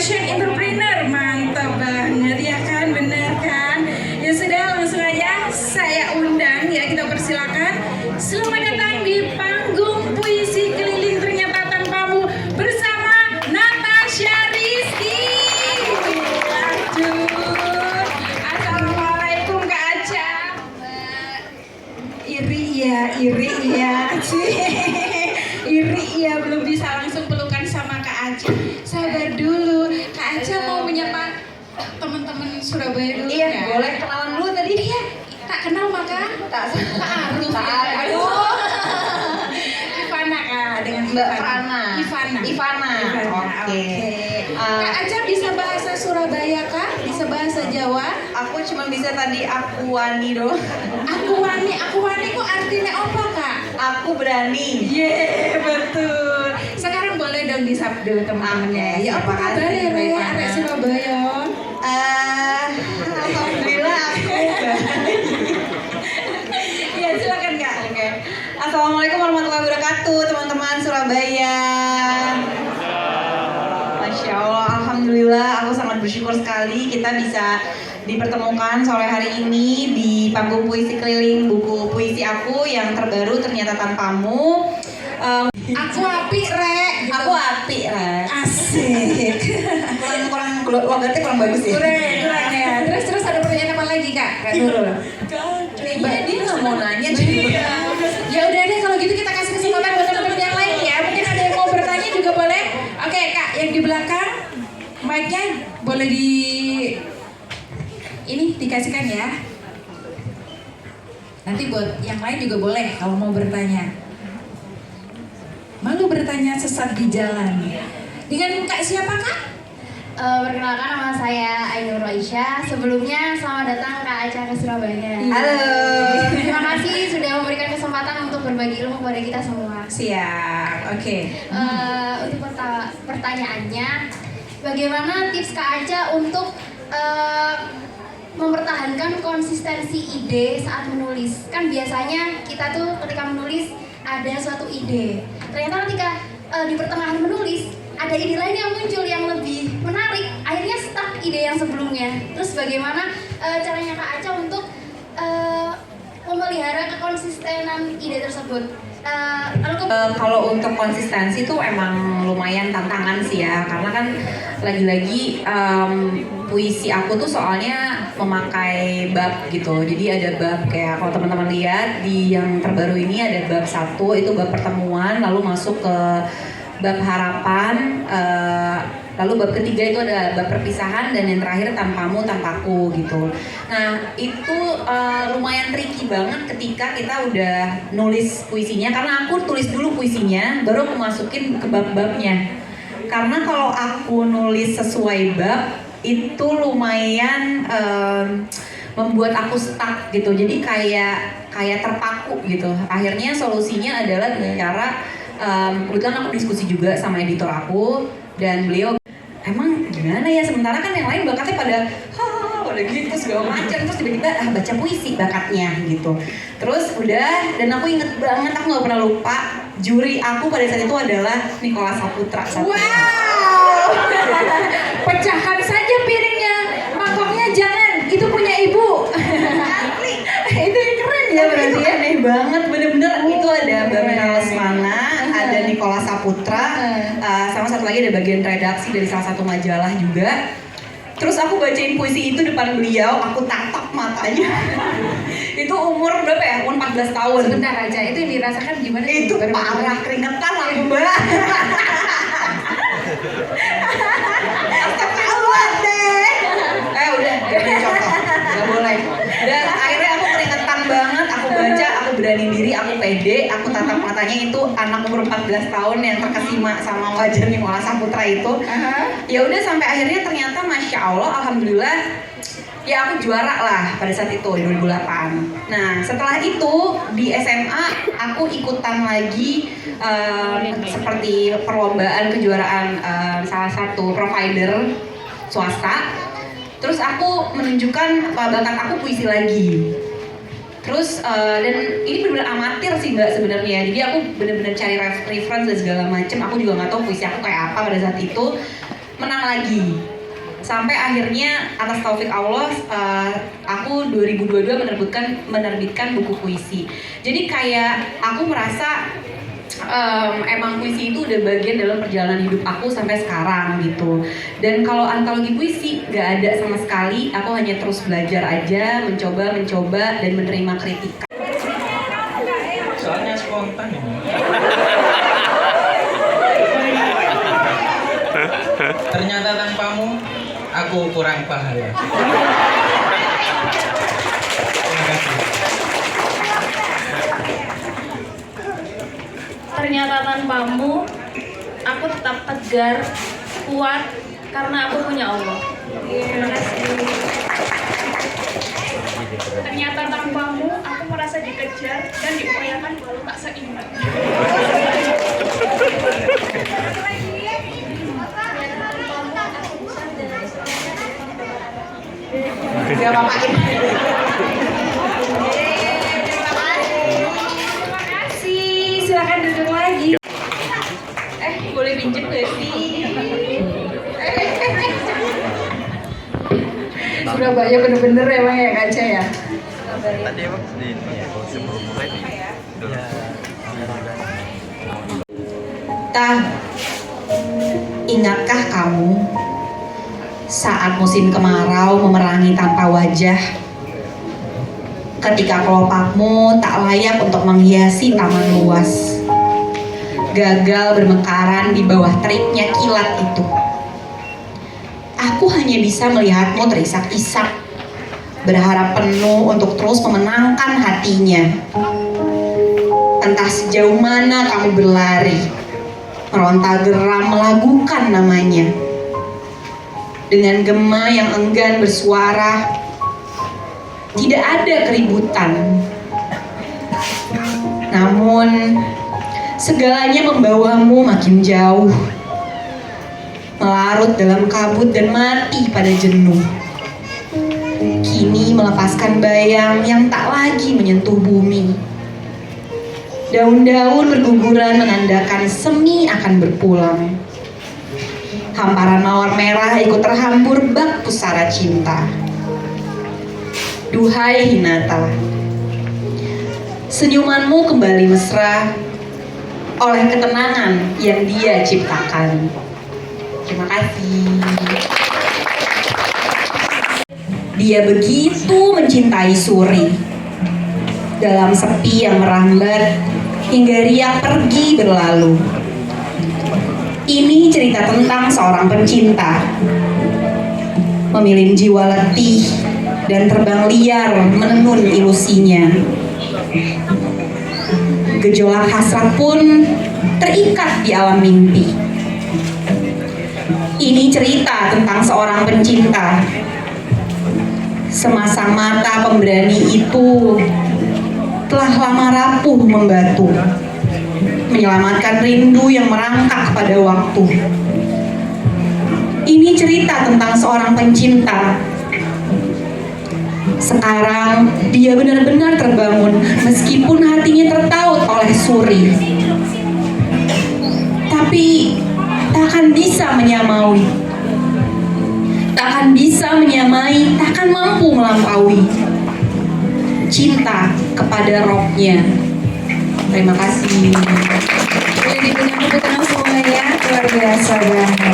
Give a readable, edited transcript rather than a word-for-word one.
Fashion Entrepreneur. Mantap banget ya kan, bener kan? Ya sudah, langsung aja saya undang ya, kita persilakan. Selamat datang di panggung puisi keliling ternyata tanpamu bersama Natasha Rizky. Aduh, assalamualaikum Kak Aca. Iri ya, iri ya, belum bisa langsung pelukan sama Kak Aca. Sabar dulu, Kak Aca mau menyapa teman-teman Surabaya dulu. Iya, ya? boleh kenalan dulu tadi. Iya, tak kenal maka Tak harus. aduh. Ivana Kak, dengan Mbak Frana. Ivana. Oke. Kak Aca bisa bahasa Surabaya Kak? Bisa bahasa Jawa? Aku cuma bisa tadi aku wani doang. Aku wani kok artinya apa Kak? Aku berani. Betul. Sekarang boleh dong disabdu teman-teman. Ya apa kabar ya Re, arek Surabaya? Alhamdulillah aku Ya silakan Kak. Oke. Assalamualaikum warahmatullahi wabarakatuh, teman-teman Surabaya. Masya Allah, alhamdulillah aku sangat bersyukur sekali kita bisa dipertemukan sore hari ini di panggung puisi keliling buku puisi aku yang terbaru ternyata tanpamu. Aku api Re. Gitu. Aku api, Re. Asik. Kurang logatnya kurang bagus ya. Kurang ya. Terus ada pertanyaan apa lagi Kak? Kak Nurul. Mbak dia nggak mau nanya juga. Ya udah deh kalau gitu kita kasih kesempatan buat teman-teman yang lain ya. Mungkin ada yang mau bertanya juga boleh. Oke Kak, yang di belakang mic-nya boleh ini dikasihkan ya. Nanti buat yang lain juga boleh kalau mau bertanya. Malu bertanya sesat di jalan. Dengan Kak siapa Kak? Perkenalkan, nama saya Ainur Aisyah. Sebelumnya selamat datang Kak Aca ke Surabaya. Halo. Terima kasih sudah memberikan kesempatan untuk berbagi ilmu kepada kita semua. Siap, oke. Untuk pertanyaannya, bagaimana tips Kak Aca untuk mempertahankan konsistensi ide saat menulis? Kan biasanya kita tuh ketika menulis ada suatu ide. Ternyata ketika di pertengahan menulis ada ide lain yang muncul yang lebih menarik, akhirnya stuck ide yang sebelumnya. Terus bagaimana caranya Kak Aca untuk memelihara kekonsistenan ide tersebut? Kalau untuk konsistensi tuh emang lumayan tantangan sih ya, karena kan lagi-lagi puisi aku tuh soalnya memakai bab gitu. Jadi ada bab kayak kalau teman-teman lihat di yang terbaru ini ada bab 1 itu bab pertemuan, lalu masuk ke bab harapan, lalu bab ketiga itu ada bab perpisahan, dan yang terakhir tanpamu tanpaku gitu. Nah itu lumayan tricky banget ketika kita udah nulis puisinya, karena aku tulis dulu puisinya baru aku masukin ke bab-babnya. Karena kalau aku nulis sesuai bab itu lumayan membuat aku stuck gitu, jadi kayak terpaku gitu. Akhirnya solusinya adalah dengan cara kebetulan aku diskusi juga sama editor aku, dan beliau emang gimana ya, sementara kan yang lain bakatnya pada gitu segala macam, terus tiba-tiba baca puisi bakatnya gitu. Terus udah, dan aku inget banget, aku nggak pernah lupa, juri aku pada saat itu adalah Nicholas Saputra. Wow, pecahan saja piringnya, mangkoknya jangan, itu punya ibu. Itu yang keren ya berarti ya. Aneh banget, bener-bener itu ada Mbak Mira Lesmana, ada Nicholas Saputra, sama satu lagi ada bagian redaksi dari salah satu majalah juga. Terus aku bacain puisi itu depan beliau, aku tatap matanya. Itu umur berapa ya? Umur 14 tahun. Sebentar aja, itu yang dirasakan gimana? Itu parah, keringetan aku Mbak. Astagfirullah deh. Udah contoh, nggak boleh. Dan akhirnya aku keringetan banget, aku baca, aku berani diri, aku pede, aku tatap matanya, itu anak umur 14 tahun yang terkesima sama wajah Nicholas Saputra itu. Ya udah sampai akhirnya ternyata Masya Allah, alhamdulillah ya aku juara lah pada saat itu di 2008. Nah setelah itu di SMA aku ikutan lagi seperti perlombaan kejuaraan salah satu provider swasta. Terus aku menunjukkan bakat aku puisi lagi. Terus dan ini benar-benar amatir sih Mbak sebenarnya. Jadi aku benar-benar cari reference dan segala macam. Aku juga nggak tahu puisi aku kayak apa pada saat itu. menang lagi. Sampai akhirnya atas taufik Allah, aku 2022 menerbitkan buku puisi. Jadi kayak aku merasa emang puisi itu udah bagian dalam perjalanan hidup aku sampai sekarang gitu. Dan kalau antologi puisi gak ada sama sekali, aku hanya terus belajar aja, mencoba dan menerima kritikan. Soalnya spontan ini. Ternyata tanpamu aku kurang pahala. Terima kasih. Ternyata tanpamu, aku tetap tegar, kuat, karena aku punya Allah. Terima kasih. Ternyata tanpamu, aku merasa dikejar dan diupayakan walau tak seimbang. Gak apa-apa. Terima kasih, silakan duduk lagi. Boleh pinjem gak sih? Surabaya bener-bener emang ya Kaca ya. Tadi emang di ini ya, sebelum mulai nih. Tah, ingatkah kamu saat musim kemarau memerangi tanpa wajah? Ketika kelopakmu tak layak untuk menghiasi taman luas, gagal bermekaran di bawah teriknya kilat itu. Aku hanya bisa melihatmu terisak-isak, berharap penuh untuk terus memenangkan hatinya. Entah sejauh mana kamu berlari, meronta geram melagukan namanya. Dengan gema yang enggan bersuara, tidak ada keributan. Namun, segalanya membawamu makin jauh, melarut dalam kabut dan mati pada jenuh. Kini melepaskan bayang yang tak lagi menyentuh bumi. Daun-daun berguguran menandakan semi akan berpulang. Hamparan mawar merah ikut terhambur bak pusara cinta. Duhai Hinata, senyumanmu kembali mesra oleh ketenangan yang dia ciptakan. Terima kasih. Dia begitu mencintai Suri. Dalam sepi yang merambat hingga riak pergi berlalu. Ini cerita tentang seorang pencinta memilih jiwa letih dan terbang liar menenun ilusinya. Gejolak hasrat pun terikat di alam mimpi. Ini cerita tentang seorang pencinta. Semasang mata pemberani itu telah lama rapuh membatu, menyelamatkan rindu yang merangkak pada waktu. Ini cerita tentang seorang pencinta. Sekarang dia benar-benar terbangun meskipun hatinya tertaut oleh Suri. Tapi takkan bisa menyamai, takkan mampu melampaui cinta kepada rohnya. Terima kasih. Boleh diberikan tepuk tangan semuanya, luar biasa banget.